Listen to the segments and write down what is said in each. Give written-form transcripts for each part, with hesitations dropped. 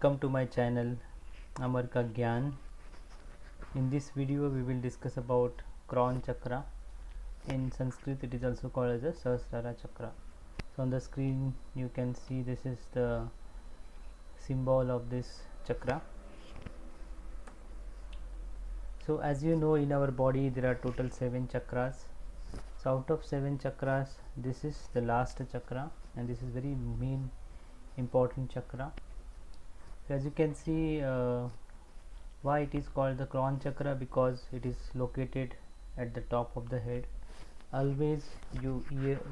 Welcome to my channel Amar Ka Gyan. In this video we will discuss about Kron Chakra. In Sanskrit it is also called as a Sahasrara Chakra. So on the screen you can see this is the symbol of this chakra. So as you know, in our body there are total 7 chakras. So out of 7 chakras, this is the last chakra and this is very main important chakra. So as you can see, why it is called the Kron Chakra, because it is located at the top of the head. Always you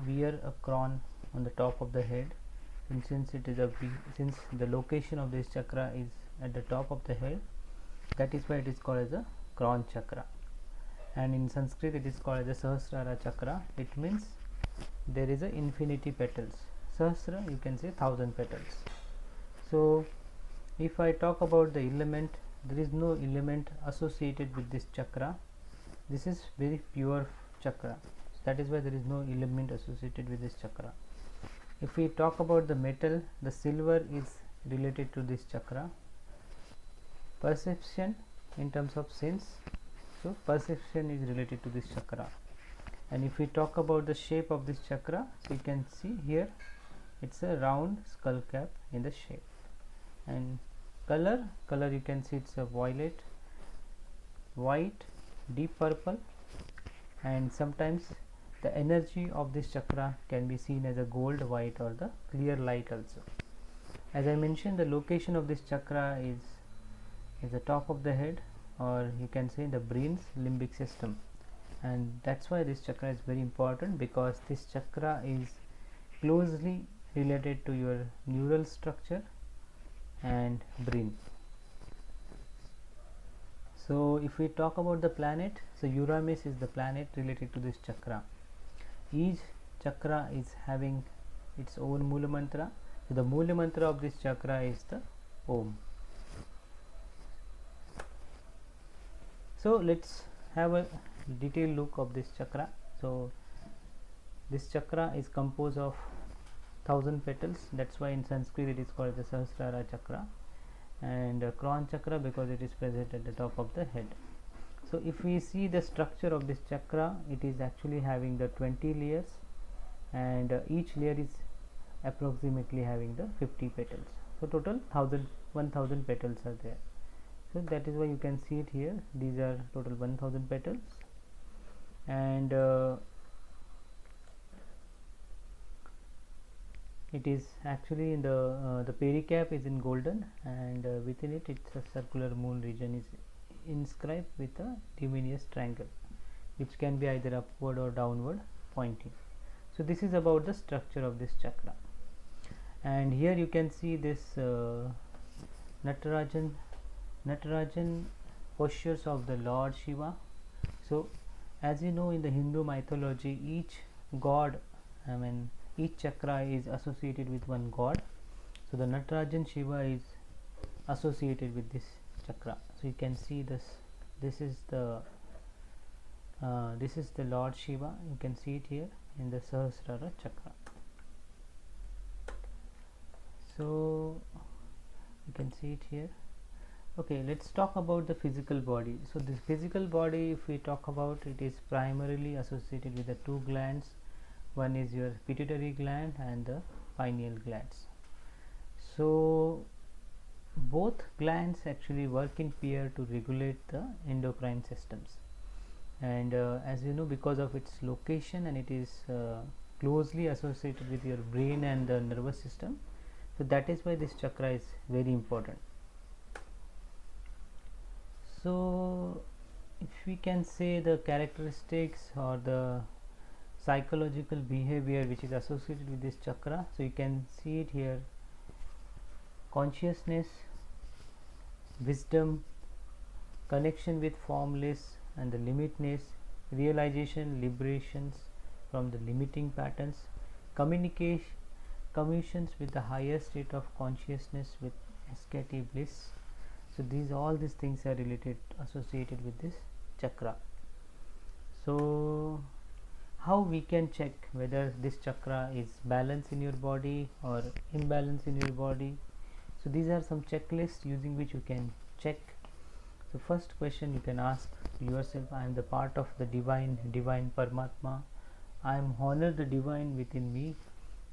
wear a crown on the top of the head, and since the location of this chakra is at the top of the head, that is why it is called as a Kron Chakra. And in Sanskrit it is called as a Sahasrara Chakra. It means there is a infinity petals. Sahasra, you can say 1000 petals. So if I talk about the element, there is no element associated with this chakra. This is very pure chakra. That is why there is no element associated with this chakra. If we talk about the metal, the silver is related to this chakra. Perception in terms of sense, so perception is related to this chakra. And if we talk about the shape of this chakra, so you can see here it's a round skull cap in the shape. And color you can see it's a violet, white, deep purple, and sometimes the energy of this chakra can be seen as a gold, white, or the clear light also. As I mentioned, the location of this chakra is the top of the head, or you can say the brain's limbic system, and that's why this chakra is very important, because this chakra is closely related to your neural structure and brain. So if we talk about the planet, so Uranus is the planet related to this chakra. Each chakra is having its own Mula Mantra. So the Mula Mantra of this chakra is the Om. So let's have a detailed look of this chakra. So this chakra is composed of 1000 petals. That's why in Sanskrit it is called the Sahasrara Chakra, and Kron Chakra because it is present at the top of the head. So if we see the structure of this chakra, it is actually having the 20 layers, and each layer is approximately having the 50 petals. So total 1000 petals are there. So that is why you can see it here. These are total 1000 petals, and it is actually in the pericap is in golden, and within it it's a circular moon region is inscribed with a luminous triangle, which can be either upward or downward pointing. So this is about the structure of this chakra. And here you can see this Natarajan postures of the Lord Shiva. So as you know, in the Hindu mythology, each god, each chakra is associated with one god. So the Natarajan Shiva is associated with this chakra. So you can see this is the Lord Shiva. You can see it here in the Sahasrara Chakra. So you can see it here. Okay, let's talk about the physical body. So this physical body, if we talk about, it is primarily associated with the two glands. One is your pituitary gland and the pineal glands. So both glands actually work in pair to regulate the endocrine systems, and as you know, because of its location, and it is closely associated with your brain and the nervous system, so that is why this chakra is very important. So if we can say the characteristics or the psychological behavior which is associated with this chakra, so you can see it here: consciousness, wisdom, connection with formless and the limitless, realization, liberations from the limiting patterns, communications with the higher state of consciousness with ecstatic bliss. So all these things are associated with this chakra. So how we can check whether this chakra is balanced in your body or imbalance in your body? So these are some checklists using which you can check. So first question you can ask yourself: I am the part of the divine Paramatma. I am honor the divine within me.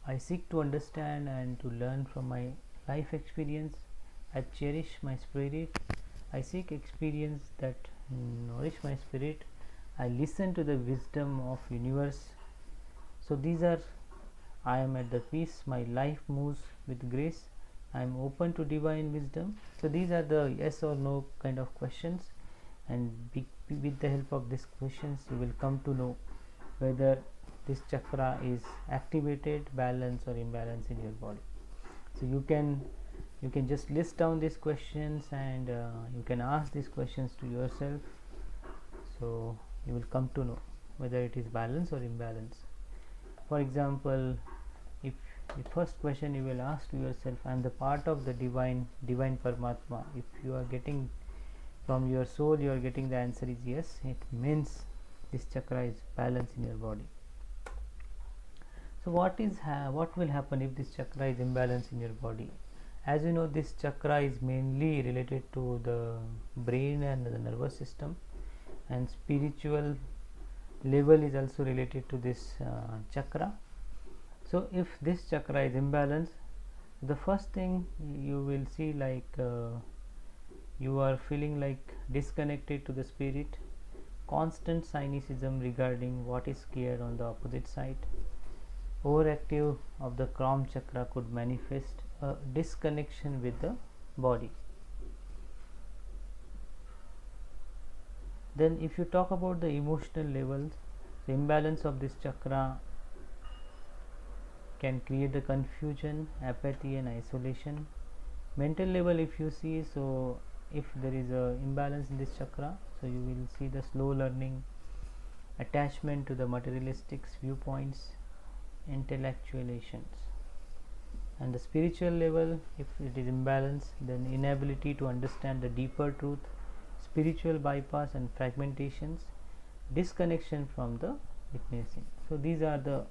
I seek to understand and to learn from my life experience. I cherish my spirit. I seek experience that nourish my spirit. I listen to the wisdom of universe. So these are: I am at the peace, my life moves with grace, I am open to divine wisdom. So these are the yes or no kind of questions, and with the help of these questions you will come to know whether this chakra is activated, balanced or imbalanced in your body. So you can just list down these questions, and you can ask these questions to yourself, so you will come to know whether it is balanced or imbalanced. For example, if the first question you will ask to yourself: I am the part of the divine Paramatma. If you are getting from your soul, you are getting the answer is yes, it means this chakra is balanced in your body. So what will happen if this chakra is imbalanced in your body? As you know, this chakra is mainly related to the brain and the nervous system, and spiritual level is also related to this chakra. So if this chakra is imbalanced, the first thing you will see, like you are feeling like disconnected to the spirit, constant cynicism regarding what is scared on the opposite side. Overactive of the crown chakra could manifest a disconnection with the body. Then if you talk about the emotional levels, the imbalance of this chakra can create the confusion, apathy and isolation. Mental level, if you see, so if there is a imbalance in this chakra, so you will see the slow learning, attachment to the materialistic viewpoints, intellectualizations. And the spiritual level, if it is imbalanced, then inability to understand the deeper truth, spiritual bypass and fragmentations, disconnection from the witnessing. So these are the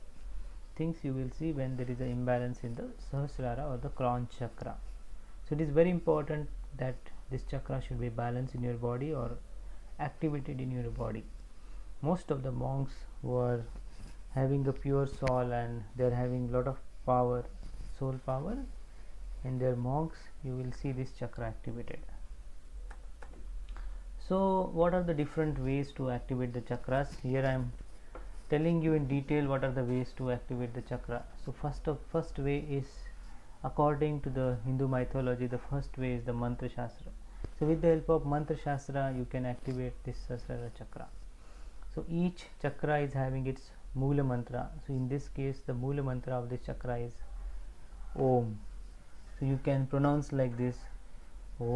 things you will see when there is an imbalance in the Sahasrara or the crown chakra. So it is very important that this chakra should be balanced in your body or activated in your body. Most of the monks who are having a pure soul and they are having lot of power, soul power, in their monks you will see this chakra activated. So what are the different ways to activate the chakras? Here I am telling you in detail what are the ways to activate the chakra. So first way is, according to the Hindu mythology, the first way is the mantra shastra. So with the help of mantra shastra you can activate this Sahasrara chakra. So each chakra is having its Mula mantra. So in this case the Mula mantra of this chakra is Om. So you can pronounce like this: Om.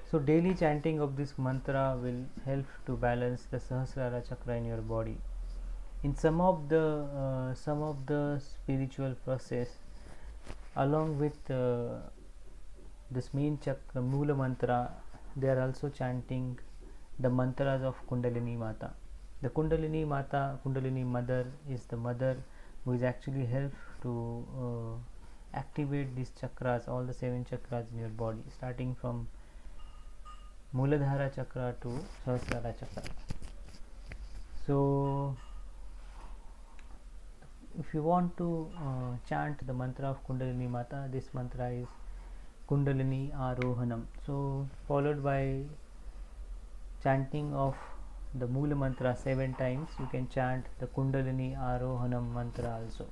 So daily chanting of this mantra will help to balance the Sahasrara chakra in your body. In some of the spiritual process, along with this main chakra Mula mantra, they are also chanting the mantras of Kundalini Mata. The Kundalini Mata, Kundalini Mother, is the mother who is actually help to activate these chakras, all the 7 chakras in your body, starting from Muladhara chakra to Sahasrara chakra. So if you want to chant the mantra of Kundalini Mata, this mantra is Kundalini Arohanam. So followed by chanting of the Mula mantra 7 times, you can chant the Kundalini Arohanam mantra also,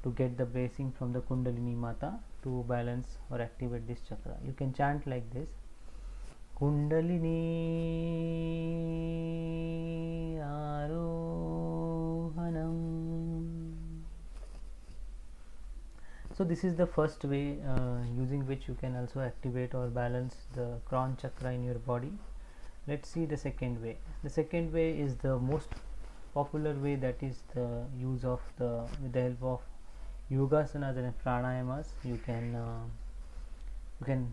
to get the blessing from the Kundalini Mata to balance or activate this chakra. You can chant like this: Kundalini Arohanam. So this is the first way using which you can also activate or balance the crown chakra in your body. Let's see the second way. The second way is the most popular way, that is the use of with the help of yogasanas and pranayamas. You can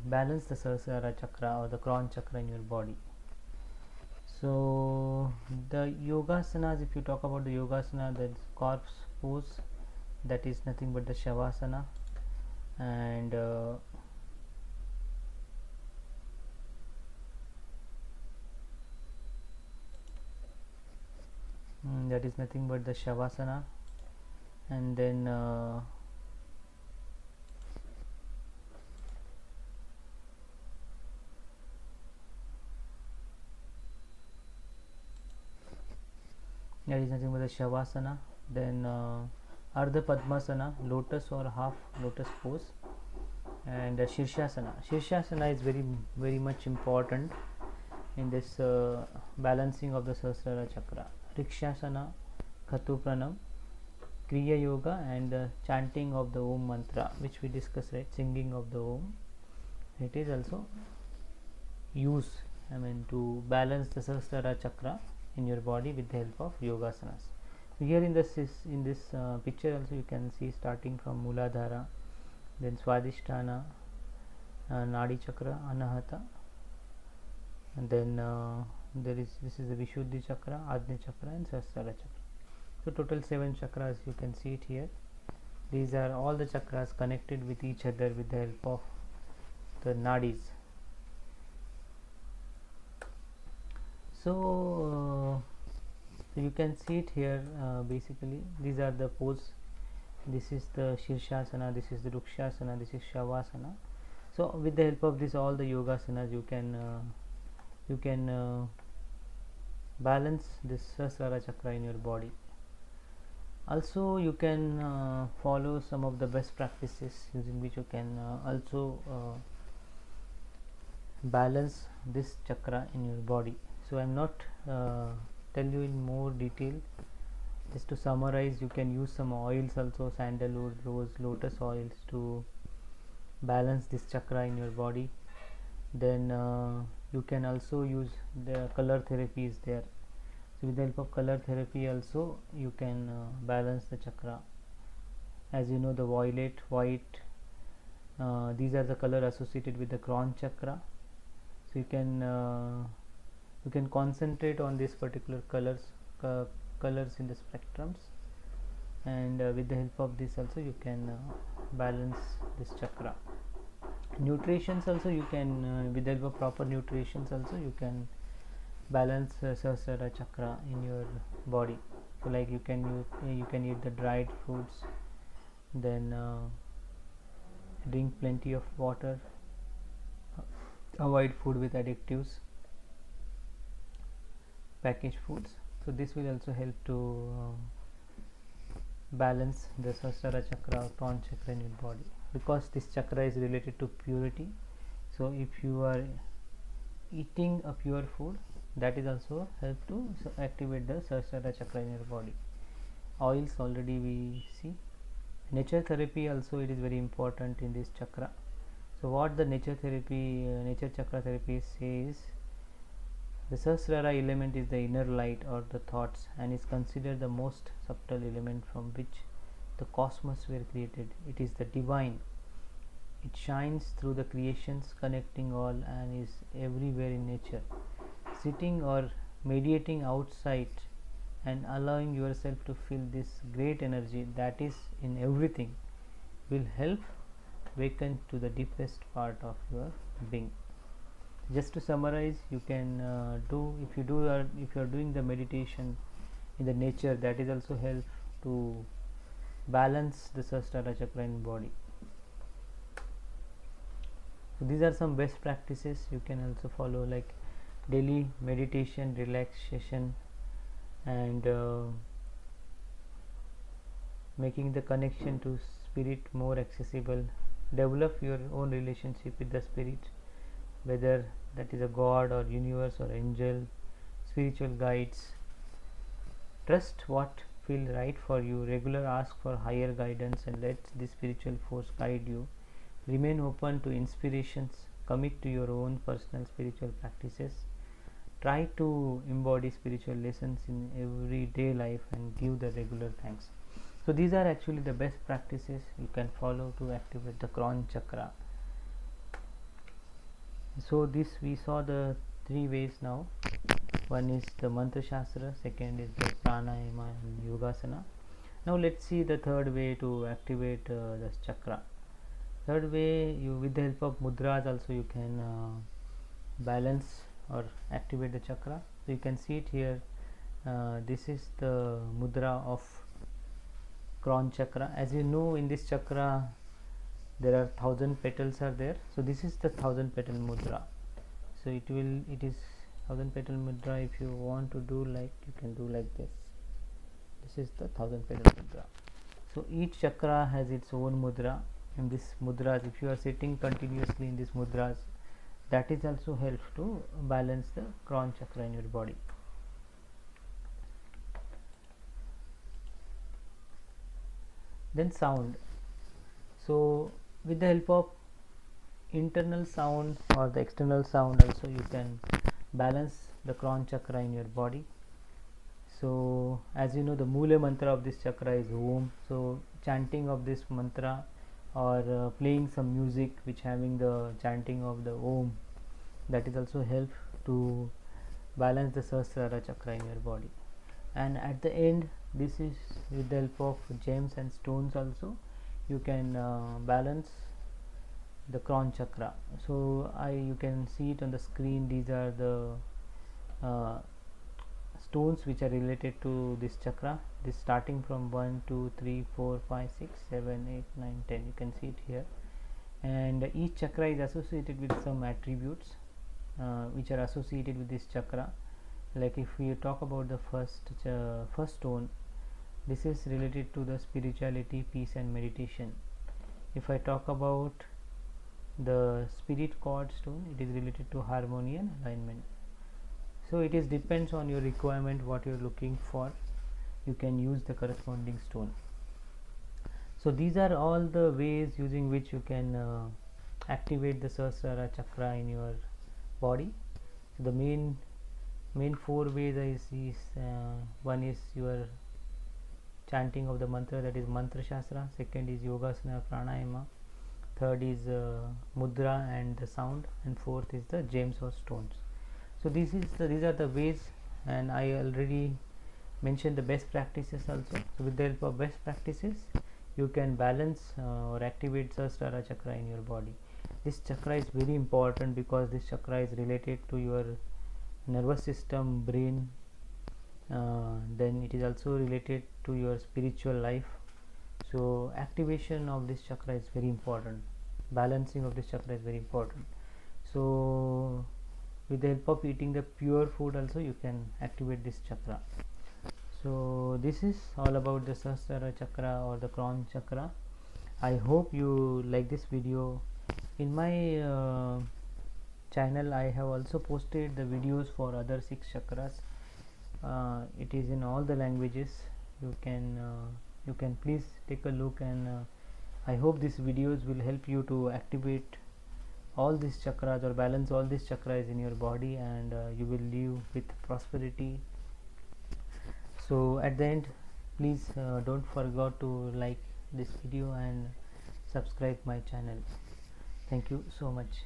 balance the Sahasrara chakra or the crown chakra in your body. So the yogasanas, if you talk about the yogasana, the corpse pose, that is nothing but the shavasana, and that is nothing but the shavasana. And then that is nothing but the shavasana. Then ardha padmasana, lotus or half lotus pose, and shirshasana. Shirshasana is very much important in this balancing of the Sahasrara chakra. Rikshasana, Khatu Pranam, Kriya Yoga, and the chanting of the Om mantra, which we discussed, right? Singing of the Om. It is also used, to balance the Sahasrara chakra in your body with the help of yogasanas. So here in this picture also you can see, starting from Muladhara, then Swadhisthana, Nadi chakra, Anahata, and then this is the Vishuddhi chakra, Ajna chakra, and Sahasrara chakra. So total 7 chakras, you can see it here. These are all the chakras connected with each other with the help of the nadis. So you can see it here. Basically these are the pose. This is the Shirshasana, this is the Rukshasana, this is Shavasana. So with the help of this all the yogasanas, you can balance this Sahasrara chakra in your body. Also you can follow some of the best practices using which you can also balance this chakra in your body. So I am not tell you in more detail. Just to summarize, you can use some oils also, sandalwood, rose, lotus oils, to balance this chakra in your body. Then you can also use the color therapies there. So with the help of color therapy also you can balance the chakra. As you know, the violet, white, these are the color associated with the crown chakra. So you can concentrate on these particular colors in the spectrums, and with the help of this also you can balance this chakra. Nutritions also you can, with the help of proper nutritions also you can balance Sahasrara chakra in your body. So like you can eat the dried fruits, then drink plenty of water, avoid food with additives, packaged foods. So this will also help to balance the Sahasrara chakra or crown chakra in your body, because this chakra is related to purity. So if you are eating a pure food, that is also help to activate the Sahasrara chakra in your body. Oils already we see. Nature therapy also, it is very important in this chakra. So what the nature chakra therapy says, the Sahasrara element is the inner light or the thoughts, and is considered the most subtle element from which the cosmos were created. It is the divine. It shines through the creations, connecting all, and is everywhere in nature. Sitting or meditating outside and allowing yourself to feel this great energy that is in everything will help awaken to the deepest part of your being. Just to summarize, you can if you are doing the meditation in the nature, that is also help to balance the Sahasrara chakra in body. So these are some best practices you can also follow, like daily meditation, relaxation, and making the connection to spirit more accessible. Develop your own relationship with the spirit, whether that is a god or universe or angel, spiritual guides. Trust what feel right for you. Regular ask for higher guidance and let the spiritual force guide you. Remain open to inspirations. Commit to your own personal spiritual practices. Try to embody spiritual lessons in everyday life and give the regular thanks. So these are actually the best practices you can follow to activate the crown chakra. So this we saw the 3 ways now. one is the mantra shastra, second is the pranayama and yogasana. Now let's see the third way to activate this chakra. Third way, you with the help of mudras also you can balance or activate the chakra. So you can see it here. This is the mudra of crown chakra. As you know, in this chakra there are 1000 petals are there. So this is the 1000 petal mudra. So it is 1000 petal mudra. If you want to do like, you can do like this. This is the 1000 petal mudra. So each chakra has its own mudra. In this mudras, if you are sitting continuously in this mudras, that is also helps to balance the crown chakra in your body. Then sound. So with the help of internal sound or the external sound also you can balance the crown chakra in your body. So as you know, the Mula mantra of this chakra is Om. So chanting of this mantra or playing some music which having the chanting of the Om, that is also help to balance the Sahasrara chakra in your body. And at the end, this is with the help of gems and stones also you can balance the crown chakra. So you can see it on the screen. These are the stones which are related to this chakra. This starting from 1 2 3 4 5 6 7 8 9 10, you can see it here. And each chakra is associated with some attributes which are associated with this chakra. Like if we talk about the first stone, this is related to the spirituality, peace and meditation. If I talk about the spirit cord stone, it is related to harmony and alignment. So it is depends on your requirement, what you are looking for, you can use the corresponding stone. So these are all the ways using which you can activate the Sahasrara chakra in your body. So the main 4 ways is one is your chanting of the mantra, that is mantra shastra. Second is yogasana, pranayama. Third is mudra and the sound, and fourth is the gems or stones. So these are the ways, and I already mentioned the best practices also. So with the help of best practices you can balance or activate Sahasrara chakra in your body. This chakra is very important because this chakra is related to your nervous system, brain, then it is also related to your spiritual life. So activation of this chakra is very important, balancing of this chakra is very important. So with the help of eating the pure food also you can activate this chakra. So this is all about the Sahasrara chakra or the crown chakra. I hope you like this video. In my channel I have also posted the videos for other 6 chakras. It is in all the languages. You can please take a look, and I hope these videos will help you to activate all these chakras or balance all these chakras in your body, and you will live with prosperity. So at the end, please don't forget to like this video and subscribe my channel. Thank you so much.